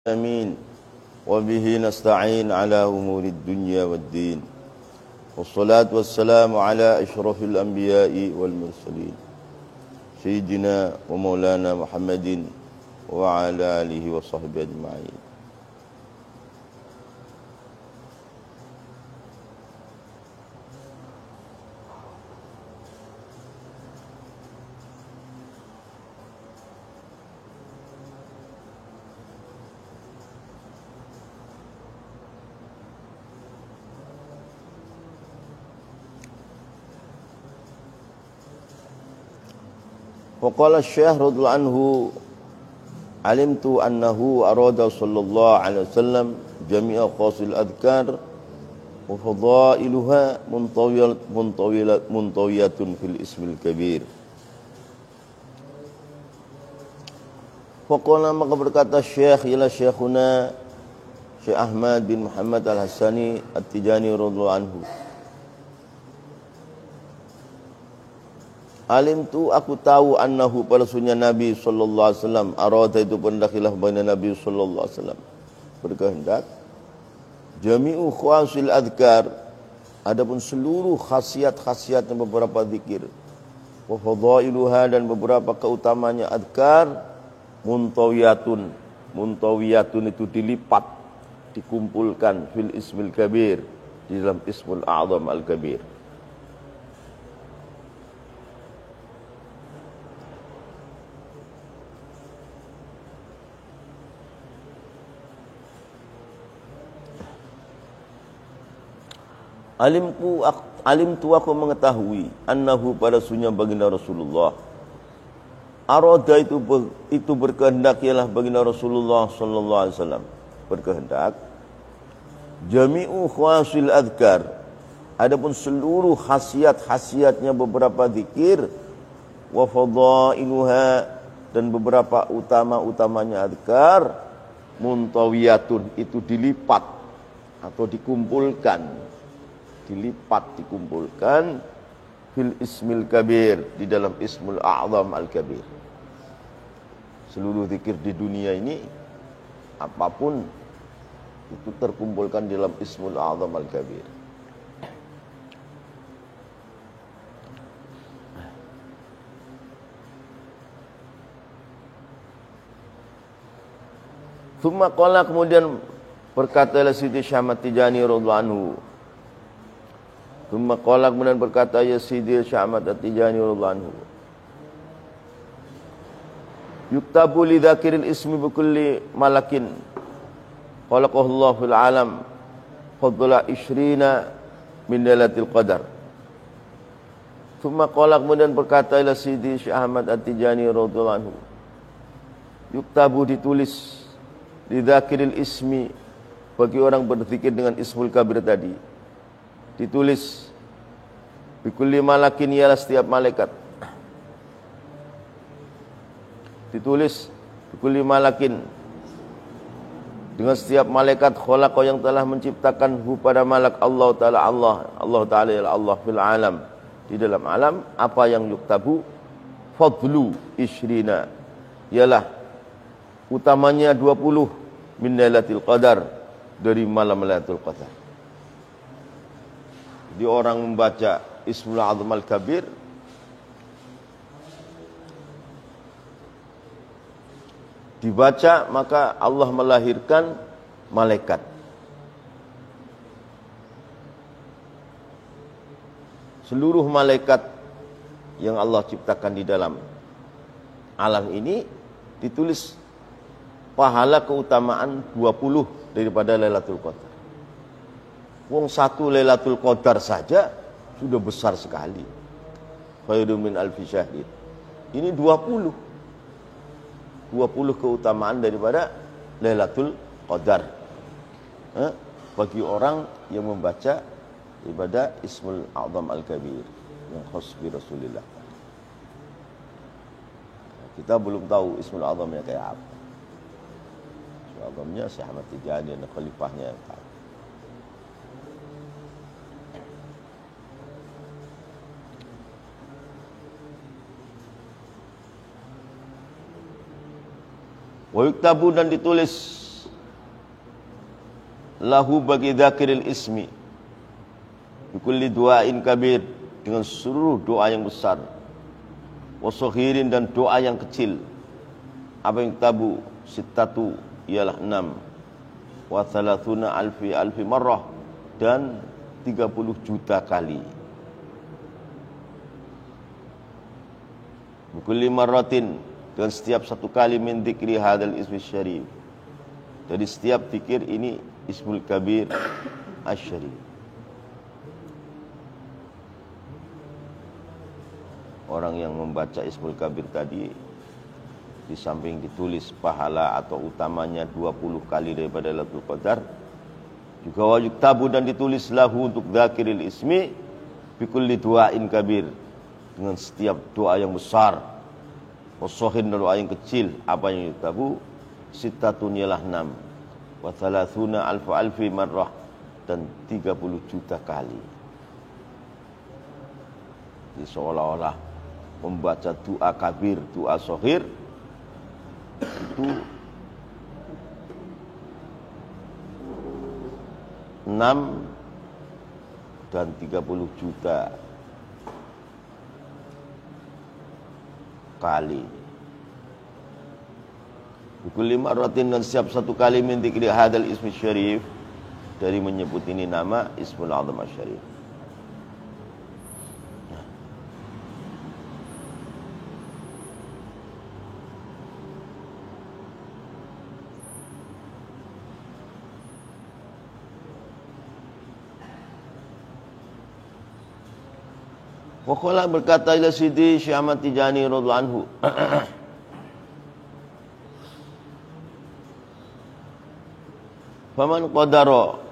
Amin. Wa bihi nasta'in ala umuri dunya waddin. Wassalatu wassalamu ala asyrafil anbiya'i wal mursalin. Sayyidina wa maulana Muhammadin wa ala alihi wa sahbihi ajma'in. Waqala Syekh radhiyallahu anhu, alimtu annahu arada sallallahu alaihi wasallam jami'a qasil adhkar wa fadailuha muntawiyatun fil ismil kabir. Waqala, maka berkata Syekh, ialah Syekhuna Syekh Ahmad bin Muhammad Al-Hassani At-Tijani radhiyallahu anhu, alim tu aku tahu annahu pada sunnah Nabi sallallahu alaihi wasallam, arada itu pendakilah bagi Nabi sallallahu alaihi wasallam, berkehendak jami'u khawasil adhkar, adapun seluruh khasiat-khasiat dan beberapa zikir, wa fadailuha dan beberapa keutamanya adhkar, muntawiyatun itu dilipat, dikumpulkan fil ismil kabir, di dalam ismul a'zam al-kabir. Alim tu aku mengetahui annahu pada sunnah baginda Rasulullah, arada itu berkehendak, ialah baginda Rasulullah sallallahu alaihi wasallam berkehendak jami'u khawasil adhkar, adapun seluruh khasiat-khasiatnya beberapa zikir, wa fadailuha dan beberapa utama-utamanya adhkar, muntawiyatun itu dilipat atau dikumpulkan fil ismil kabir, di dalam ismul a'zam al-kabir. Seluruh zikir di dunia ini apapun itu terkumpulkan di dalam ismul a'zam al-kabir. Thumma qala, kemudian berkata Sidi Syahmat Tijani radhiyallahu anhu, Thumma qala, kemudian berkata ya Sidi Syahmat At-Tijani radhiyallahu anhu, yuktabu li dzakiril ismi bi kulli malakin khalaqahu Allah fil alam fadla 20 min lailatul qadar. Thumma qala, kemudian berkata ila Sidi Syahmat At-Tijani radhiyallahu anhu, yuktabu ditulis li dzakiril ismi, bagi orang berzikir dengan ismul kabir tadi, ditulis bikulli malakin, ialah setiap malaikat, ditulis bikulli malakin dengan setiap malaikat, khalaqa yang telah menciptakan hu pada malak Allah Ta'ala, Allah Ta'ala ialah Allah fil alam, di dalam alam. Apa yang yuktabu? Fadlu 20, ialah utamanya 20 min lailatul qadar, dari malam lailatul qadar. Jadi orang membaca Ismul A'zam Al-Kabir dibaca, maka Allah melahirkan malaikat. Seluruh malaikat yang Allah ciptakan di dalam alam ini ditulis pahala keutamaan 20 daripada Lailatul Qadar. Wong satu Lailatul Qadar saja sudah besar sekali. Khairun min alfi syahid. Ini 20 keutamaan daripada Lailatul Qadar. Bagi orang yang membaca ibadah Ismul A'zam Al-Kabir yang khas bi Rasulillah. Kita belum tahu Ismul A'zamnya kayak apa. Ismul A'zamnya Syekh Ahmad Tijani dan khalifahnya yang tahu. Wa yuktabu, dan ditulis lahu bagi dzakiril ismi bikulli du'ain kabir, dengan seluruh doa yang besar, wasaghirin, dan doa yang kecil. Apa yang tabu sittatu ialah 6, wa thalathuna alfi marrah, dan 30 juta kali. Bikulli marratin, dengan setiap satu kali, min dzikri hadzal ismi syarif, dari setiap zikir ini ismul kabir asy-syarif. Orang yang membaca ismul kabir tadi, di samping ditulis pahala atau utamanya 20 kali daripada Lailatul Qadar, juga wajib tabu dan ditulis lahu untuk dzakiril ismi bikulli du'ain kabir, dengan setiap doa yang besar, wasaghin, dan doa yang kecil. Apa yang tabu sittatun ialah 6, wa thalathuna alfi marrah, dan 30 juta kali. Jadi seolah-olah membaca doa kabir, doa saghir itu 6 dan 30 juta kali. Bikulli marratin, dan setiap satu kali, min dzikri hadzal ismi syarif, dari menyebut ini nama Ismul Azam Asy-Syarif. Waqala, berkata ila Sidi Syekh Ahmad Tijani radhiyallahu anhu, faman qadara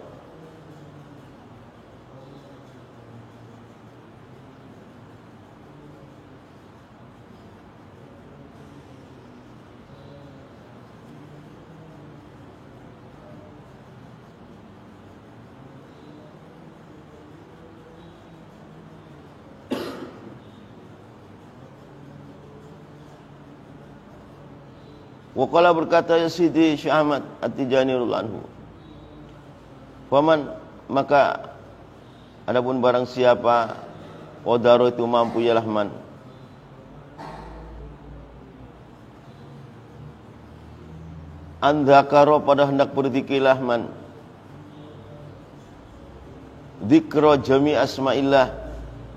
Waqala, berkata ya Sidi Syekh Ahmad At-Tijani radhiyallahu anhu, faman, maka adapun barang siapa qadara itu mampu, ialah man, andhakaro, pada hendak berzikirlah man, dzikra jami' asma'illah,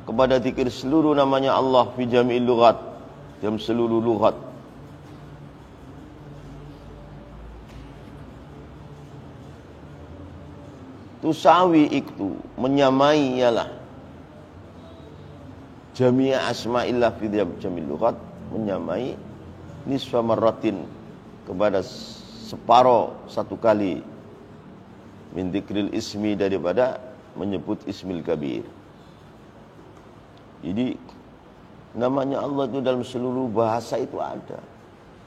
kepada zikir seluruh namanya Allah, fi jami'il lughat, dalam seluruh lughat. Tusawi iktu, menyamai ialah jami'a asma'illah fi jami'il lughat, menyamai nisfa marratin, kepada separuh satu kali, min dzikril ismi, daripada menyebut ismil kabir. Jadi namanya Allah itu dalam seluruh bahasa itu ada.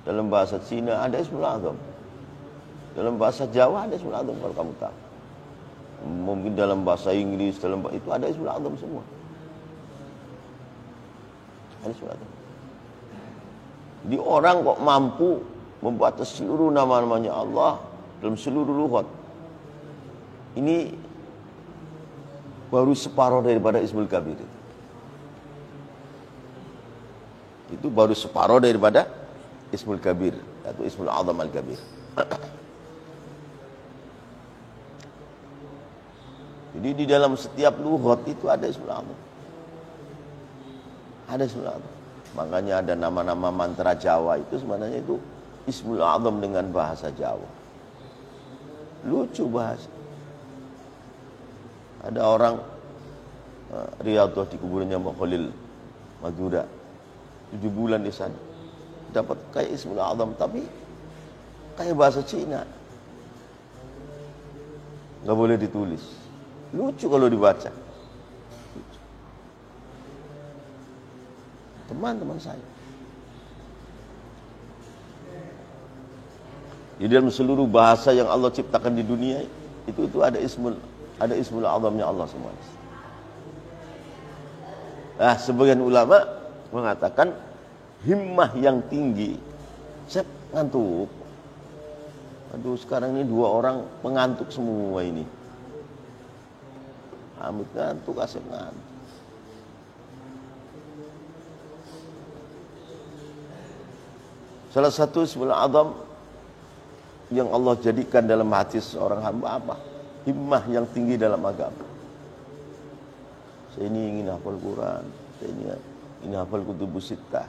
Dalam bahasa Cina ada Ismul Azam, dalam bahasa Jawa ada Ismul Azam, kalau kamu tahu. Mungkin dalam bahasa Inggris, dalam itu ada Ismul Azam semua. Ada Ismul Azam. Jadi orang kok mampu membaca seluruh nama-namanya Allah dalam seluruh lughat, ini baru separuh daripada Ismul Kabir. Itu baru separuh daripada Ismul Kabir, atau Ismul Azam Al-Kabir. Jadi di dalam setiap lughat itu ada Ismul Azam. Ada Ismul Azam. Makanya ada nama-nama mantra Jawa itu sebenarnya itu Ismul Azam dengan bahasa Jawa. Lucu bahasa. Ada orang riyadhah di kuburannya Mbah Khalil Madura, 7 bulan di sana, dapat kayak Ismul Azam tapi kayak bahasa Cina, nggak boleh ditulis. Lucu kalau dibaca. Lucu. Teman-teman saya, di dalam seluruh bahasa yang Allah ciptakan di dunia itu ada Ismul Azamnya Allah semua. Nah, sebagian ulama mengatakan himmah yang tinggi, saya ngantuk, Aduh, sekarang ini 2 orang pengantuk semua ini. Hamid ngantuk, Asep ngantuk. Salah satu ismul azam yang Allah jadikan dalam hati seorang hamba apa? Himmah yang tinggi dalam agama. Saya ini ingin hafal Quran, saya ini hafal kutubus sittah.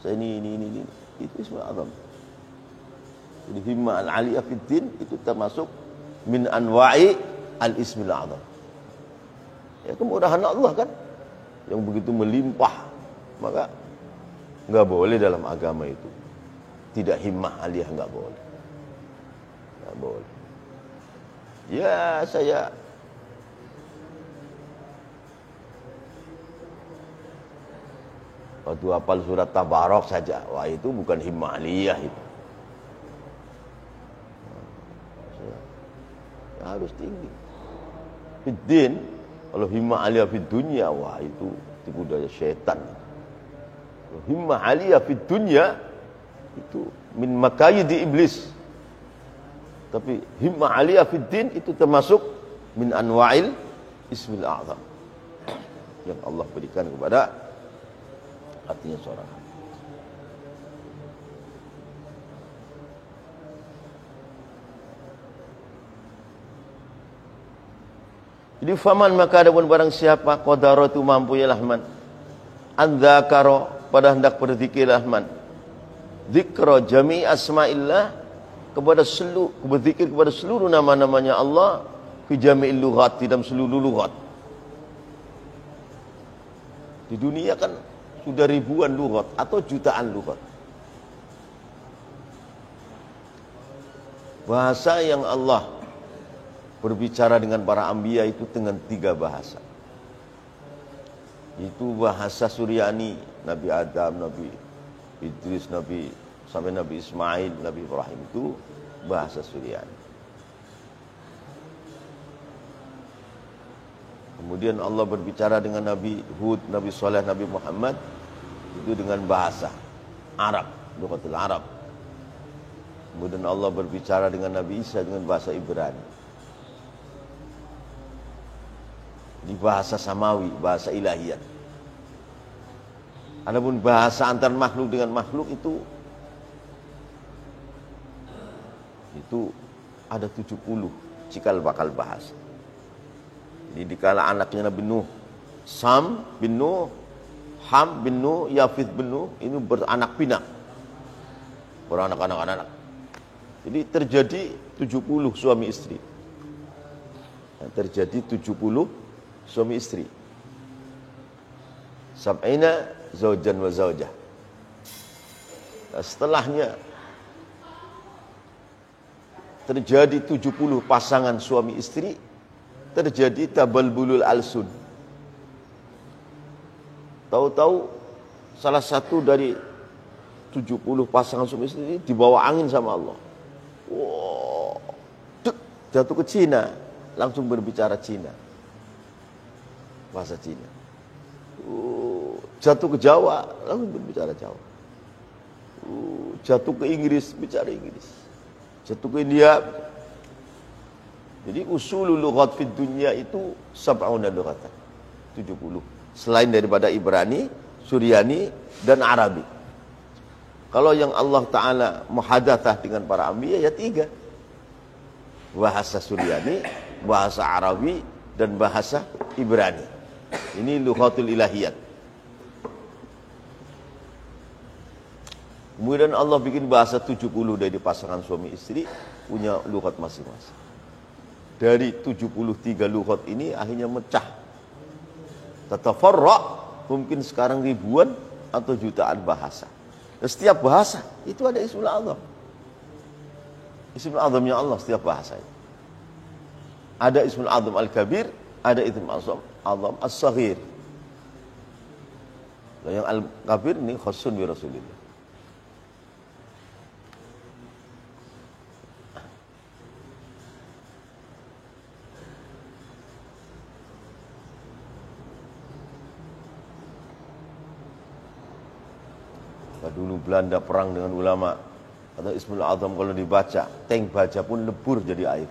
Saya ini. Itu ismul azam. Jadi himmah al-aliyah fid din itu termasuk min anwa'i al-ismil azam. Ya, kemudahan Allah kan yang begitu melimpah, maka enggak boleh dalam agama itu. Tidak himmah aliyah, enggak boleh. Enggak boleh. Ya, saya waktu hafal surat Tabarok saja, wah itu bukan himmah aliyah itu. Harus tinggi. Fiddin, kalau himmah aliyah fid dunya, wah itu tipu daya syaitan. Kalau himmah aliyah fid dunya itu min makayidi iblis. Tapi himmah aliyah fid din itu termasuk min anwa'il ismil a'zam yang Allah berikan kepada hatinya seorang. Jadi faman maka adapun barang siapa qadara itu mampu ya lahman andzakara pada hendak berzikirlah man dzikra jami' asma'illah kepada seluruh berzikir kepada seluruh nama-namanya Allah fi jami'il lughat dalam seluruh lughat. Di dunia kan sudah ribuan lughat atau jutaan lughat. Bahasa yang Allah berbicara dengan para anbiya itu dengan 3 bahasa. Itu bahasa Suryani, Nabi Adam, Nabi Idris, sampai Nabi Ismail, Nabi Ibrahim itu bahasa Suryani. Kemudian Allah berbicara dengan Nabi Hud, Nabi Saleh, Nabi Muhammad itu dengan bahasa Arab, lughatul Arab. Kemudian Allah berbicara dengan Nabi Isa dengan bahasa Ibrani. Di bahasa samawi, bahasa ilahiyat. Adapun bahasa antar makhluk dengan makhluk itu ada 70 cikal bakal bahasa. Jadi dikala anaknya Nabi Nuh, Sam bin Nuh, Ham bin Nuh, Yafith bin Nuh, ini beranak pinak, beranak-anak. Jadi terjadi 70 suami istri. Terjadi 70 suami istri. Sab'ina zaujan wa zaujah. Setelahnya terjadi 70 pasangan suami istri, terjadi tabalbulul alsun. Tahu-tahu salah satu dari 70 pasangan suami istri dibawa angin sama Allah. Wow, jatuh ke Cina, langsung berbicara Cina. Bahasa Cina. Jatuh ke Jawa, langsung berbicara Jawa. Jatuh ke Inggris, bicara Inggris. Jatuh ke India. Jadi usulul lughat fid dunya itu sab'una lughatan. 70. Selain daripada Ibrani, Suryani dan Arabi. Kalau yang Allah Ta'ala muhadatsah dengan para anbiya ya 3. Bahasa Suryani, bahasa Arabi dan bahasa Ibrani. Ini lughatul ilahiyat. Kemudian Allah bikin bahasa 70 dari pasangan suami istri punya lughat masing-masing. Dari 73 lughat ini akhirnya mecah. Tatafarra' mungkin sekarang ribuan atau jutaan bahasa. Dan setiap bahasa itu ada ismul azam. Ismul azamnya Allah setiap bahasa itu. Ada ismul azam al-kabir, ada ismul azam as-saghir. Yang al-kabir ini khusun bi Rasulillah. Dulu Belanda perang dengan ulama, Atau Ismul Azam kalau dibaca, teng baja pun lebur jadi air.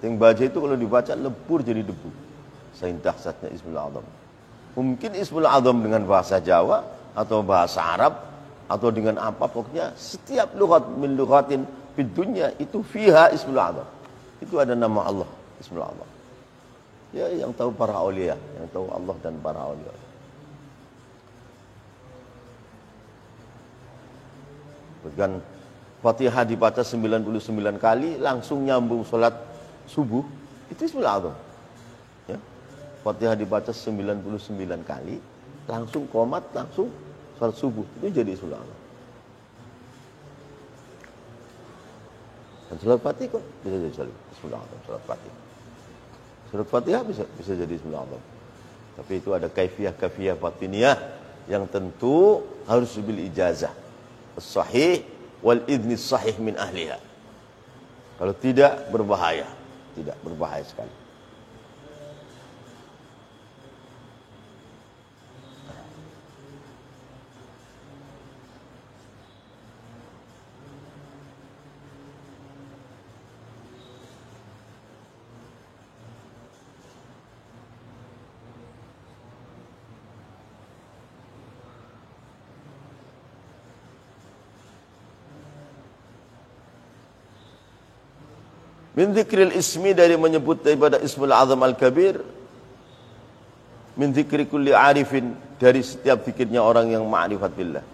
Teng baja itu kalau dibaca lebur jadi debu. Saking dahsyatnya Ismul Azam. Mungkin Ismul Azam dengan bahasa Jawa atau bahasa Arab atau dengan apa, pokoknya setiap lughat min lughatin fid dunya itu fiha Ismul Azam. Itu ada nama Allah, Ismul Azam. Ya, yang tahu para aulia, yang tahu Allah dan para aulia. Bahkan Fatihah dibaca 99 kali langsung nyambung sholat subuh, itu Ismul Azam. Ya. Fatihah dibaca 99 kali langsung qomat, langsung sholat subuh, itu jadi Ismul Azam. Dan sholat Fatihah kok bisa jadi Ismul Azam, sholat Fatihah. Sholat Fatihah bisa jadi Ismul Azam. Tapi itu ada kaifiyah batiniyah yang tentu harus bil ijazah sahih wal idni sahih min ahliha. Kalau tidak berbahaya, tidak berbahaya sekali. Min dzikril ismi, dari menyebut daripada Ismul Azam Al-Kabir. Min dzikri kulli arifin, dari setiap zikirnya orang yang ma'rifat billah.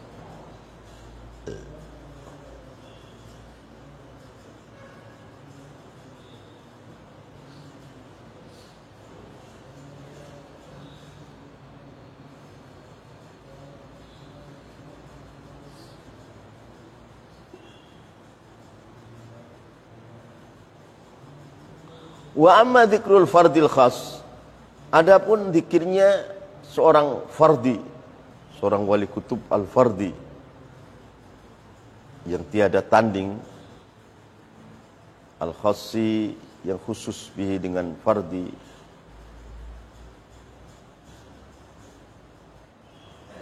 Wa amma dzikrul fardil khas, adapun zikirnya seorang fardi, seorang wali kutub al-fardi yang tiada tanding, al-khassi yang khusus bihi dengan fardi,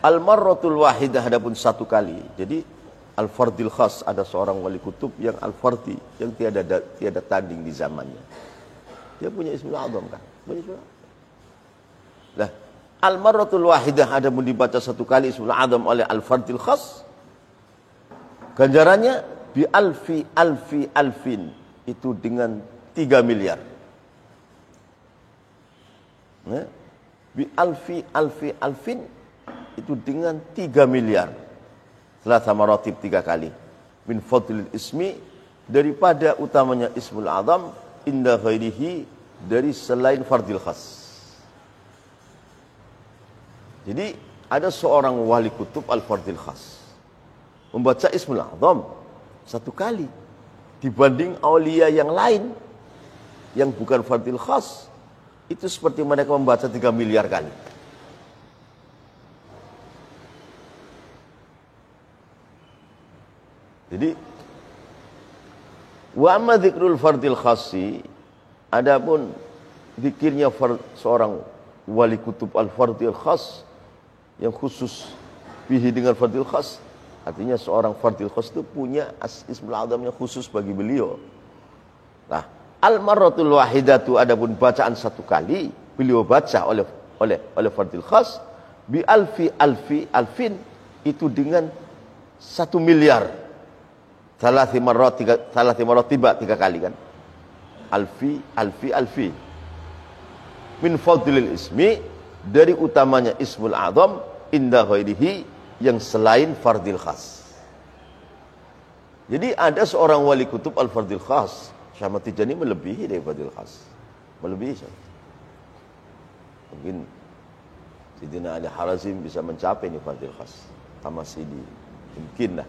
al-marratul wahidah, adapun satu kali. Jadi al-fardil khas, ada seorang wali kutub yang al-fardi, yang tiada tanding di zamannya. Dia punya Ismul Azam kan? Punya Ismul Azam. Lah, al-marratul wahidah, ada pun dibaca satu kali Ismul Azam oleh al-fardil khas, ganjarannya bi alfin, itu dengan 3 miliar. Nah, bi alfin itu dengan 3 miliar. Salasa maratib, 3 kali. Min fadlil ismi, daripada utamanya Ismul Azam, inda ghairihi, dari selain fardil khas. Jadi ada seorang wali kutub al-fardil khas membaca Ismul Azam satu kali, dibanding aulia yang lain yang bukan fardil khas, itu seperti mereka membaca 3 miliar kali. Jadi wa amma dzikrul fardil khassi, adapun zikirnya seorang wali kutub al-fardil khas yang khusus bihi dengan fardil khas, artinya seorang fardil khas itu punya Ismul Azam yang khusus bagi beliau. Nah, al-marratul wahidatu, adapun bacaan satu kali beliau baca oleh fardil khas, bi alfin, itu dengan 1 miliar. Salasi marrat, 3 kali kan. Alfi. Min fadlil ismi, dari utamanya Ismul Azam, inda ghairihi, yang selain fardil khas. Jadi ada seorang wali kutub al-fardil khas, Syekh Ahmad Tijani melebihi dari fardil khas. Melebihi. Mungkin Sidina Ali Harazim bisa mencapai ini fardil khas. Tamasidi. Mungkin lah.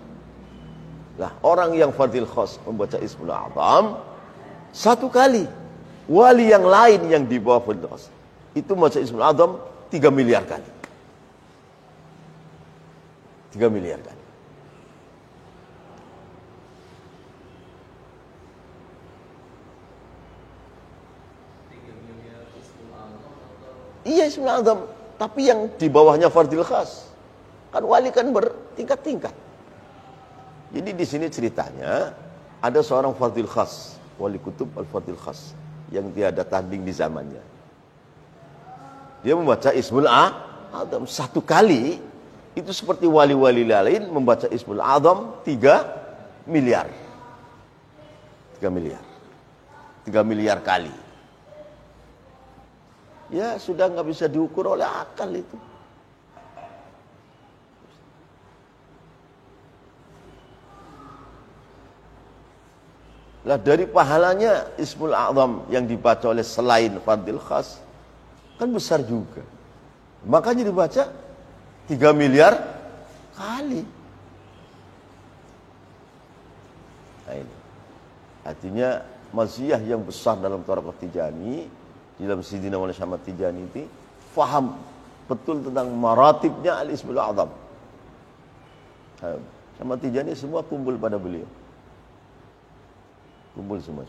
Lah, orang yang fardil khas membaca Ismul Azam satu kali, wali yang lain yang di bawah fardil khas itu membaca Ismul Azam 3 miliar kali. 3 miliar kali. Iya, Ismul Azam, tapi yang di bawahnya fardil khas. Kan wali kan bertingkat-tingkat. Jadi di sini ceritanya ada seorang fadhil khas, wali kutub al-fadhil khas yang tiada tanding di zamannya. Dia membaca Ismul A'zam satu kali itu seperti wali-wali lain membaca Ismul A'zam 3 miliar. 3 miliar. 3 miliar kali. Ya sudah nggak bisa diukur oleh akal itu. Lah dari pahalanya Ismul A'zam yang dibaca oleh selain fadhil khas kan besar juga. Makanya dibaca 3 miliar kali. Nah ini. Artinya maziyah yang besar dalam Thariqah Tijani, dalam Sayyidina Maulana Ahmad Tijani itu faham betul tentang maratibnya al-Ismul A'zam. Ahmad Tijani semua kumpul pada beliau. Kumpul semua.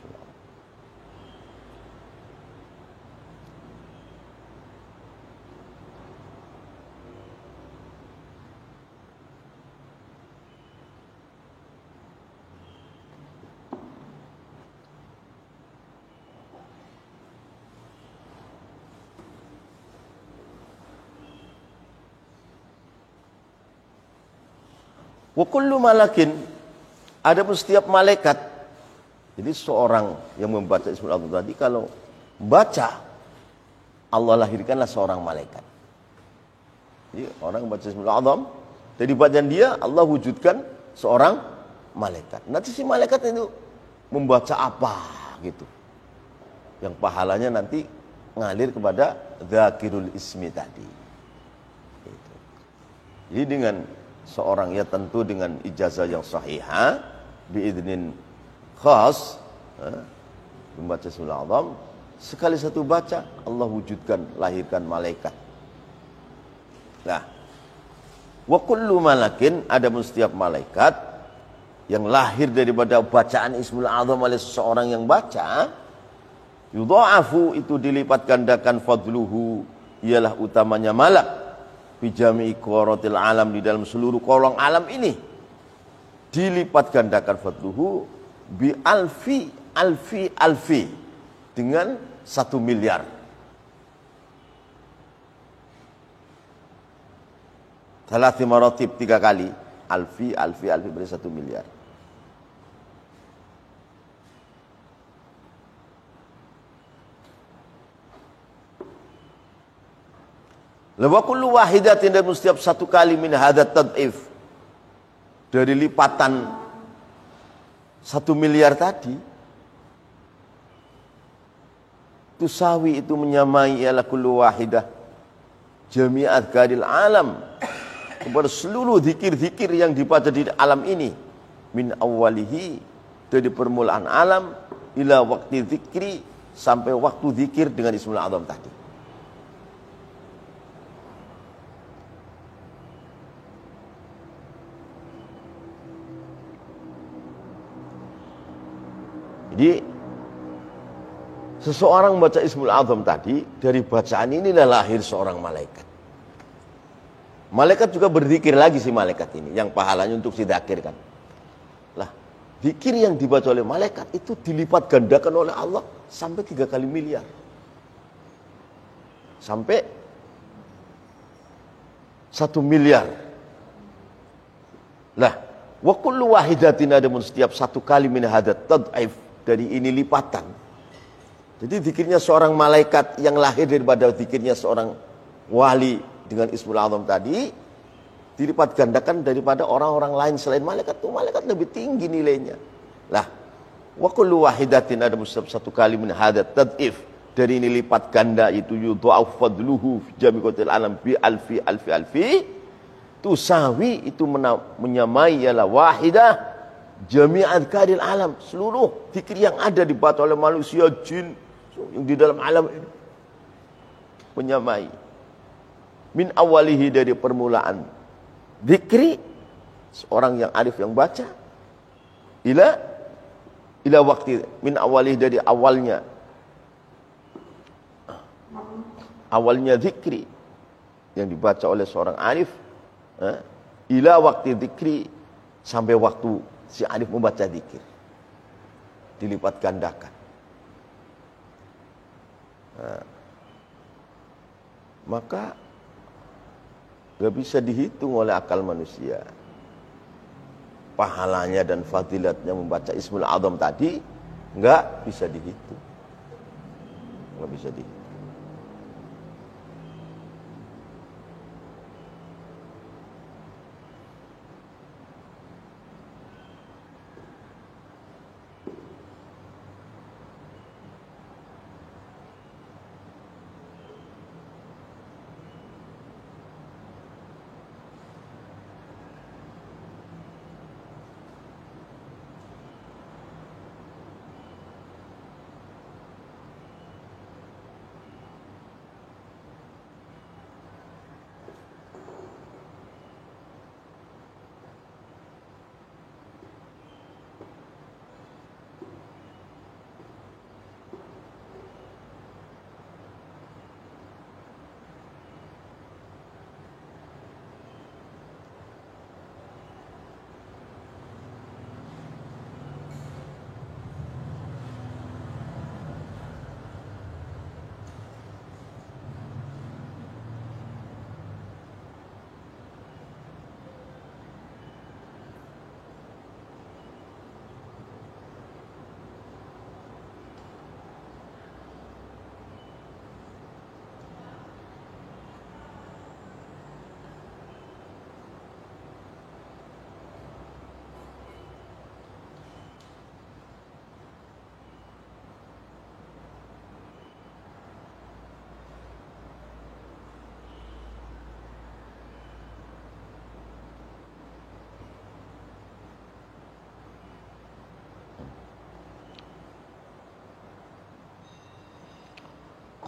Wa kullu malakin, adapun setiap malaikat. Jadi seorang yang membaca Ismul A'zam tadi kalau baca Allah lahirkanlah seorang malaikat. Jadi orang baca Ismul A'zam dari bacaan dia Allah wujudkan seorang malaikat. Nanti si malaikat itu membaca apa gitu. Yang pahalanya nanti ngalir kepada dzakirul ismi tadi. Gitu. Jadi dengan seorang ya tentu dengan ijazah yang sahihah biidznin khas membaca Ismul A'zam sekali satu baca Allah wujudkan lahirkan malaikat. Nah, wa kullu malakin, ada setiap malaikat yang lahir daripada bacaan Ismul A'zam oleh seseorang yang baca, yudha'afu, itu dilipat gandakan fadluhu, ialah utamanya malak fi jami'i qaratil alam, di dalam seluruh kolong alam ini dilipat gandakan fadluhu bi alfi dengan 1 miliar. Thalathi maratib 3 kali alfi berarti 1 miliar. Wa kullu wahidatin, dan setiap satu kali min hadat tad'if, dari lipatan 1 miliar tadi, tusawi, itu menyamai, ialah kullu wahidah jami'at gadil alam, kepada seluruh zikir-zikir yang dibaca di alam ini, min awalihi, dari permulaan alam, ila waktu zikri, sampai waktu zikir dengan Ismul A'zam tadi. Jadi seseorang membaca Ismul A'zam tadi, dari bacaan inilah lahir seorang malaikat. Malaikat juga berzikir lagi si malaikat ini, yang pahalanya untuk dizakirkan. Lah, zikir yang dibaca oleh malaikat itu dilipat gandakan oleh Allah sampai 3 kali miliar. Sampai 1 miliar. Lah, wa kullu wahidatin, adamun setiap satu kali min hadat tad'if, dari ini lipatan. Jadi zikirnya seorang malaikat yang lahir daripada zikirnya seorang wali dengan Ismul A'zam tadi dilipat gandakan daripada orang-orang lain selain malaikat. Itu malaikat lebih tinggi nilainya. Lah, wa kullu wahidatin, ada satu kali min hadat tad'if, dari ini lipat ganda, itu yudha'af fadluhu fi jami'atil alam bi alfi tusawi, itu menyamai, ialah wahidah jami'at kadil alam, seluruh zikir yang ada dibaca oleh manusia, jin yang di dalam alam ini, menyamai. Min awalihi, dari permulaan zikri seorang yang arif yang baca, ila waktu, min awalihi, dari awalnya zikri yang dibaca oleh seorang arif, ila waktu zikri, sampai waktu si Arif membaca zikir. Dilipat gandakan. Nah, maka gak bisa dihitung oleh akal manusia. Pahalanya dan fadilatnya membaca Ismul A'zam tadi gak bisa dihitung. Gak bisa dihitung.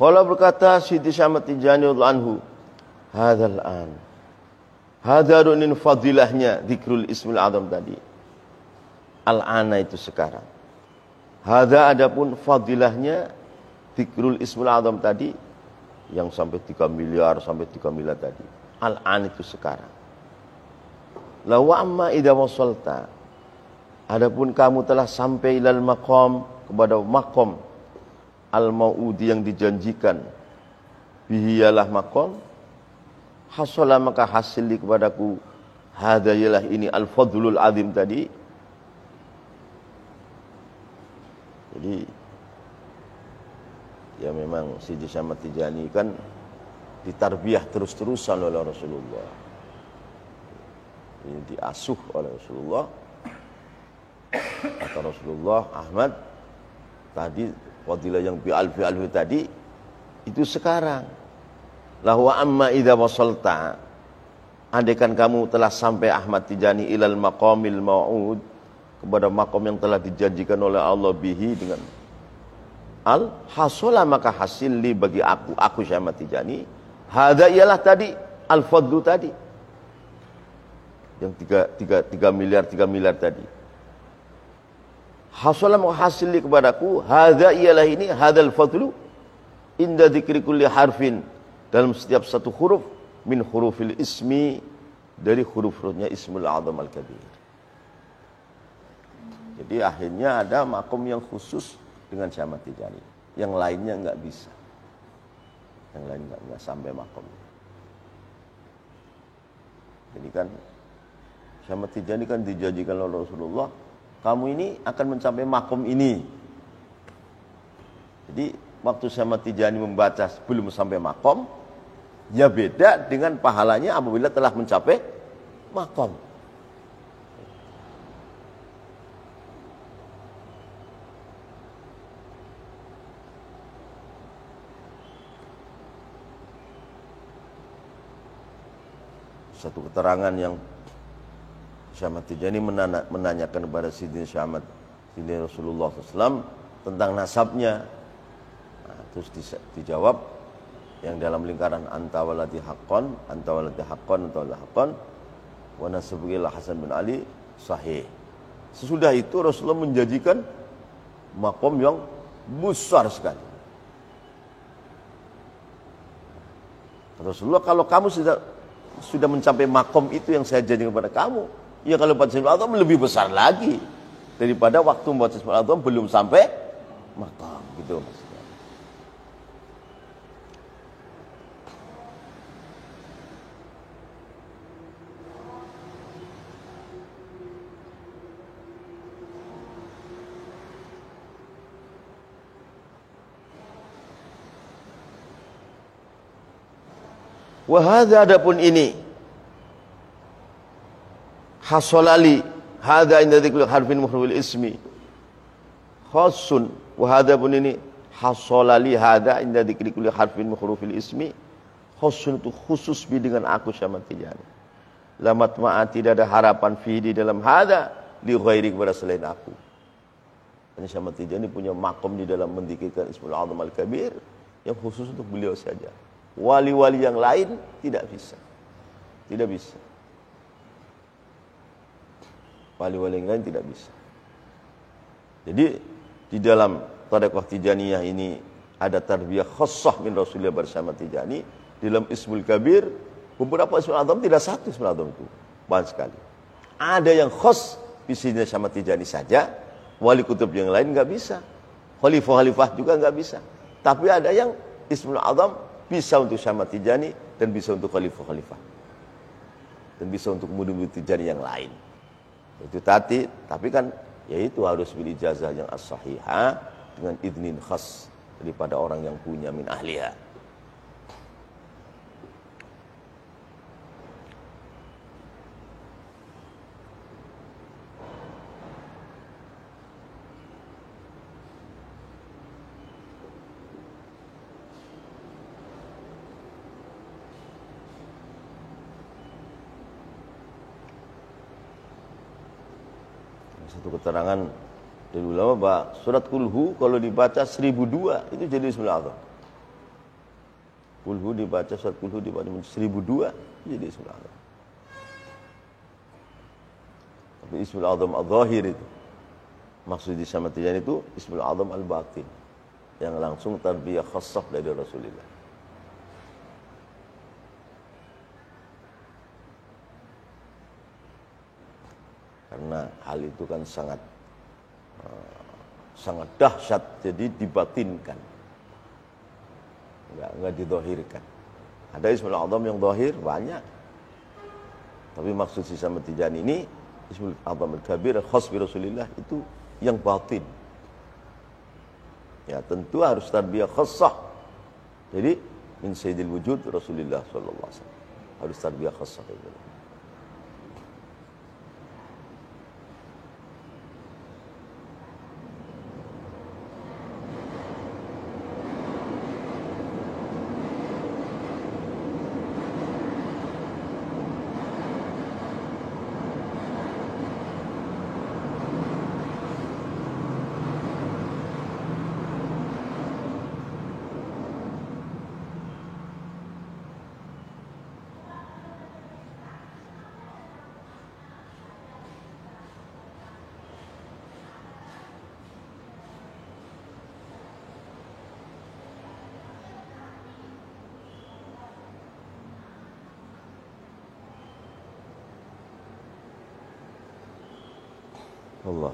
Qala berkata Siti Syamad Tijani radhiyallahu anhu, hadzal an. Hadarunin fadilahnya zikrul Ismul A'zam tadi. Al-ana itu sekarang. Hadza adapun fadilahnya zikrul Ismul A'zam tadi yang sampai 3 miliar tadi. Al-an itu sekarang. La wa amma idza wasalta. Adapun kamu telah sampai ilal maqam, kepada maqam al-mau'udi yang dijanjikan, bihiyalah maqam, hasala maka hasili kepadaku, hadayalah ini al-fadlul azim tadi. Jadi ya memang Sidi Syamad Tijani kan ditarbiyah terus-terusan oleh Rasulullah. Ini diasuh oleh Rasulullah. Kata Rasulullah, Ahmad tadi fadilah yang bi-alfi tadi itu sekarang. Lahu amma idza wasalta, andaikan kamu telah sampai Ahmad Tijani ilal maqamil mau'ud, kepada maqam yang telah dijanjikan oleh Allah bihi dengan al hasala maka hasil li bagi aku Syamad Tijani, hadza ialah tadi al fadlu tadi yang 3 miliar tadi. Hasala muhasili kepadaku, hadza ialah ini, hadzal fadlu inda dzikri kulli harfin, dalam setiap satu huruf min hurufil ismi, dari huruf-hurufnya Ismul A'zam Al-Kabir. Jadi akhirnya ada makom yang khusus dengan Syamad Tijani, yang lainnya enggak bisa. Yang lain enggak sampai makom. Jadi kan Syamad Tijani kan dijanjikan oleh Rasulullah, kamu ini akan mencapai makom ini. Jadi waktu Syamad Tijani membaca sebelum sampai makom, ya beda dengan pahalanya apabila telah mencapai makom. Satu keterangan yang Syamad Tijani menanyakan kepada Sidin Syamad, Sidin Rasulullah SAW tentang nasabnya. Nah, terus dijawab yang dalam lingkaran anta waladi haqqan, anta waladi haqqan, anta waladi haqqan, wa nasabuhil Hasan bin Ali sahih. Sesudah itu Rasulullah menjanjikan makom yang besar sekali. Rasulullah, kalau kamu sudah mencapai makom itu yang saya janjikan kepada kamu, Ya kalau baca Ismul Azam lebih besar lagi daripada waktu membaca Ismul Azam belum sampai matam gitu maksudnya. Wahada adapun ini hasolali hada inda dzikri harfin muhrufil ismi khasun wahada pun ini hasolali hada inda dzikri kulli harfin muhrufil ismi khasun itu khusus dengan aku Syamad Tijani. Lamat ma'at tidak ada harapan fi di dalam hada li ghairi kepada selain aku. Hanya Syamad Tijani punya makom di dalam mendikirkan Ismul Azam Al-Kabir yang khusus untuk beliau saja. Wali-wali yang lain tidak bisa. Tidak bisa. Wali-wali yang lain tidak bisa. Jadi di dalam Thariqah Tijaniyah ini ada tarbiyah khassah min Rasulullah bersama Tijani. Di dalam Ismul Kabir beberapa Ismul Azam tidak satu Ismul Azam itu. Banyak sekali. Ada yang khas visinya sama Tijani saja. Wali kutub yang lain enggak bisa. Khalifah-khalifah juga enggak bisa. Tapi ada yang Ismul Azam bisa untuk Syamad Tijani dan bisa untuk khalifah-khalifah. Dan bisa untuk murid-murid Tijani yang lain. Itu tadi, tapi kan yaitu harus bil ijazah yang as-sahihah dengan idnin khas daripada orang yang punya min ahliha. Satu keterangan dari ulama bahwa surat Kulhu kalau dibaca 1002 itu jadi Ismul Azam. Kulhu dibaca, surat Kulhu dibaca 1002 jadi Ismul Azam. Tapi Ismul Azam Al-Zahir itu maksud di Syamad Tijani itu Ismul Azam Al-Batin yang langsung tarbiyah khassah dari Rasulullah. Karena hal itu kan sangat dahsyat, jadi dibatinkan, enggak didohirkan. Ada Ismul Azam yang dohir banyak, tapi maksud si Syamad Tijani ini Ismul Azam Al-Kabir khas bi Rasulillah itu yang batin. Ya tentu harus tarbiyah khassah. Jadi min sayyidil wujud Rasulullah sallallahu alaihi wasallam harus tarbiyah khassah. Allah